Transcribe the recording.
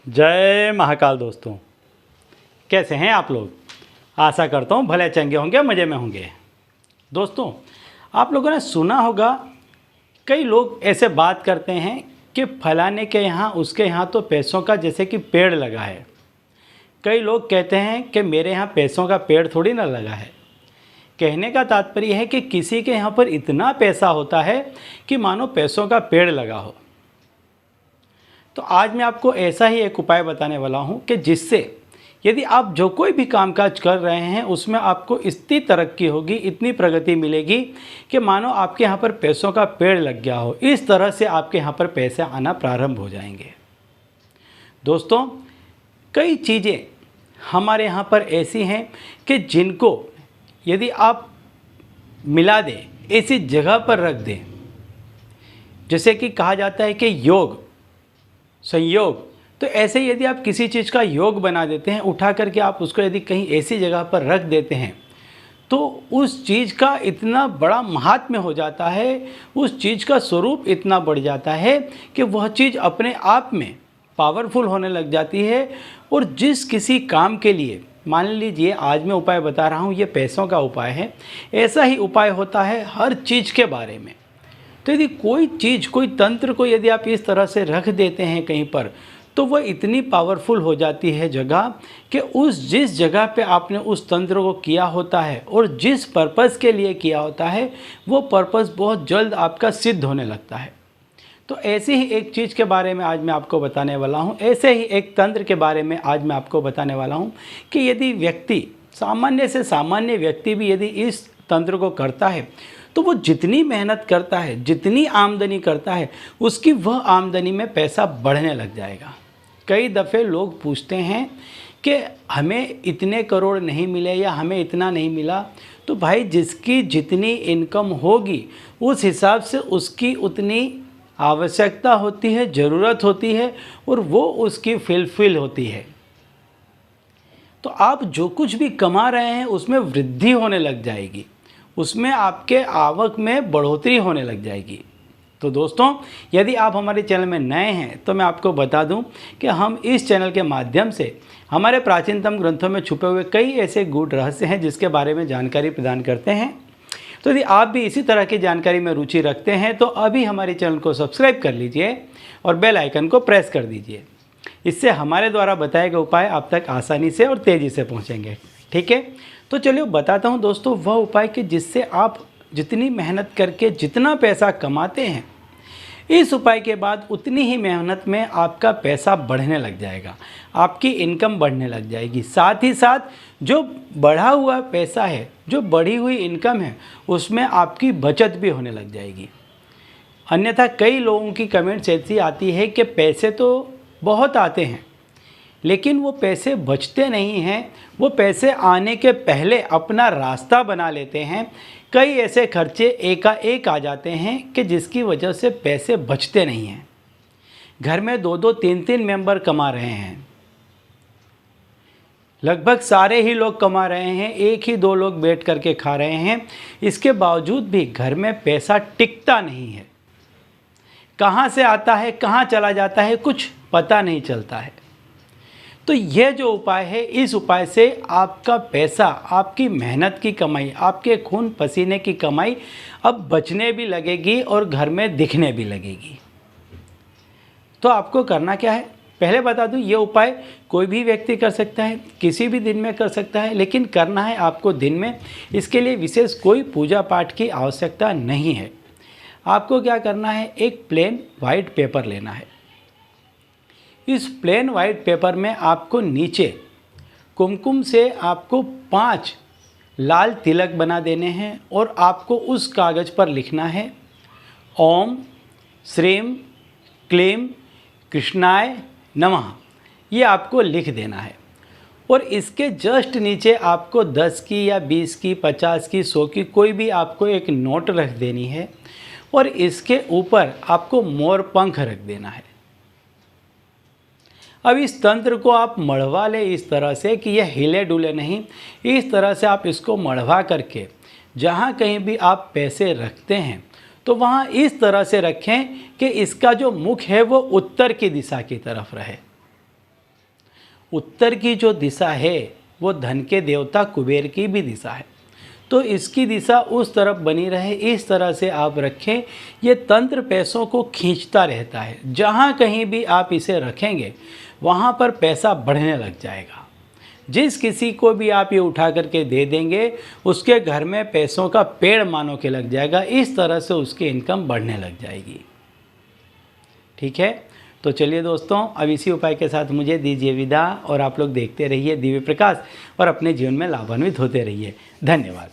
जय महाकाल दोस्तों, कैसे हैं आप लोग। आशा करता हूँ भले चंगे होंगे, मज़े में होंगे। दोस्तों, आप लोगों ने सुना होगा कई लोग ऐसे बात करते हैं कि फलाने के यहाँ उसके यहाँ तो पैसों का जैसे कि पेड़ लगा है। कई लोग कहते हैं कि मेरे यहाँ पैसों का पेड़ थोड़ी ना लगा है। कहने का तात्पर्य है कि किसी के यहाँ पर इतना पैसा होता है कि मानो पैसों का पेड़ लगा हो। तो आज मैं आपको ऐसा ही एक उपाय बताने वाला हूँ कि जिससे यदि आप जो कोई भी कामकाज कर रहे हैं उसमें आपको इतनी तरक्की होगी, इतनी प्रगति मिलेगी कि मानो आपके यहाँ पर पैसों का पेड़ लग गया हो। इस तरह से आपके यहाँ पर पैसे आना प्रारंभ हो जाएंगे। दोस्तों, कई चीज़ें हमारे यहाँ पर ऐसी हैं कि जिनको यदि आप मिला दें, ऐसी जगह पर रख दें, जैसे कि कहा जाता है कि योग संयोग, तो ऐसे यदि आप किसी चीज़ का योग बना देते हैं, उठा करके आप उसको यदि कहीं ऐसी जगह पर रख देते हैं तो उस चीज़ का इतना बड़ा महात्म्य हो जाता है, उस चीज़ का स्वरूप इतना बढ़ जाता है कि वह चीज़ अपने आप में पावरफुल होने लग जाती है। और जिस किसी काम के लिए, मान लीजिए आज मैं उपाय बता रहा हूँ, ये पैसों का उपाय है, ऐसा ही उपाय होता है हर चीज़ के बारे में। तो यदि कोई चीज़, कोई तंत्र को यदि आप इस तरह से रख देते हैं कहीं पर, तो वह इतनी पावरफुल हो जाती है जगह कि जिस जगह पे आपने उस तंत्र को किया होता है और जिस पर्पज़ के लिए किया होता है, वो पर्पज़ बहुत जल्द आपका सिद्ध होने लगता है। तो ऐसी ही एक चीज़ के बारे में आज मैं आपको बताने वाला हूँ। ऐसे ही एक तंत्र के बारे में आज मैं आपको बताने वाला हूँ कि यदि व्यक्ति, सामान्य से सामान्य व्यक्ति भी यदि इस तंत्र को करता है तो वो जितनी मेहनत करता है, जितनी आमदनी करता है, उसकी वह आमदनी में पैसा बढ़ने लग जाएगा। कई दफ़े लोग पूछते हैं कि हमें इतने करोड़ नहीं मिले या हमें इतना नहीं मिला। तो भाई, जिसकी जितनी इनकम होगी उस हिसाब से उसकी उतनी आवश्यकता होती है, ज़रूरत होती है, और वो उसकी फिल होती है। तो आप जो कुछ भी कमा रहे हैं उसमें वृद्धि होने लग जाएगी, उसमें आपके आवक में बढ़ोतरी होने लग जाएगी। तो दोस्तों, यदि आप हमारे चैनल में नए हैं तो मैं आपको बता दूं कि हम इस चैनल के माध्यम से हमारे प्राचीनतम ग्रंथों में छुपे हुए कई ऐसे गूढ़ रहस्य हैं जिसके बारे में जानकारी प्रदान करते हैं। तो यदि आप भी इसी तरह की जानकारी में रुचि रखते हैं तो अभी हमारे चैनल को सब्सक्राइब कर लीजिए और बेल आइकन को प्रेस कर दीजिए। इससे हमारे द्वारा बताए गए उपाय आप तक आसानी से और तेज़ी से पहुँचेंगे। ठीक है, तो चलिए बताता हूँ दोस्तों वह उपाय कि जिससे आप जितनी मेहनत करके जितना पैसा कमाते हैं, इस उपाय के बाद उतनी ही मेहनत में आपका पैसा बढ़ने लग जाएगा, आपकी इनकम बढ़ने लग जाएगी। साथ ही साथ जो बढ़ा हुआ पैसा है, जो बढ़ी हुई इनकम है, उसमें आपकी बचत भी होने लग जाएगी। अन्यथा कई लोगों की कमेंट्स ऐसी आती है कि पैसे तो बहुत आते हैं लेकिन वो पैसे बचते नहीं हैं, वो पैसे आने के पहले अपना रास्ता बना लेते हैं। कई ऐसे खर्चे एकाएक आ जाते हैं कि जिसकी वजह से पैसे बचते नहीं हैं। घर में 2-2, 3-3 मेंबर कमा रहे हैं, लगभग सारे ही लोग कमा रहे हैं, एक ही 2 लोग बैठ करके खा रहे हैं। इसके बावजूद भी घर में पैसा टिकता नहीं है। कहाँ से आता है, कहाँ चला जाता है, कुछ पता नहीं चलता है। तो यह जो उपाय है, इस उपाय से आपका पैसा, आपकी मेहनत की कमाई, आपके खून पसीने की कमाई अब बचने भी लगेगी और घर में दिखने भी लगेगी। तो आपको करना क्या है, पहले बता दूं, ये उपाय कोई भी व्यक्ति कर सकता है, किसी भी दिन में कर सकता है, लेकिन करना है आपको दिन में। इसके लिए विशेष कोई पूजा पाठ की आवश्यकता नहीं है। आपको क्या करना है, एक प्लेन वाइट पेपर लेना है। इस प्लेन वाइट पेपर में आपको नीचे कुमकुम से आपको 5 लाल तिलक बना देने हैं और आपको उस कागज़ पर लिखना है ओम श्रीम क्लीम कृष्णाय नमः। ये आपको लिख देना है और इसके जस्ट नीचे आपको 10 की या 20 की, 50 की, 100 की कोई भी आपको एक नोट रख देनी है और इसके ऊपर आपको मोर पंख रख देना है। अब इस तंत्र को आप मढ़वा लें इस तरह से कि यह हिले डुले नहीं। इस तरह से आप इसको मढ़वा करके जहाँ कहीं भी आप पैसे रखते हैं तो वहाँ इस तरह से रखें कि इसका जो मुख है वो उत्तर की दिशा की तरफ रहे। उत्तर की जो दिशा है वो धन के देवता कुबेर की भी दिशा है, तो इसकी दिशा उस तरफ बनी रहे, इस तरह से आप रखें। ये तंत्र पैसों को खींचता रहता है, जहाँ कहीं भी आप इसे रखेंगे वहाँ पर पैसा बढ़ने लग जाएगा। जिस किसी को भी आप ये उठा करके दे देंगे उसके घर में पैसों का पेड़ मानो के लग जाएगा, इस तरह से उसकी इनकम बढ़ने लग जाएगी। ठीक है, तो चलिए दोस्तों, अब इसी उपाय के साथ मुझे दीजिए विदा, और आप लोग देखते रहिए दिव्य प्रकाश और अपने जीवन में लाभान्वित होते रहिए। धन्यवाद।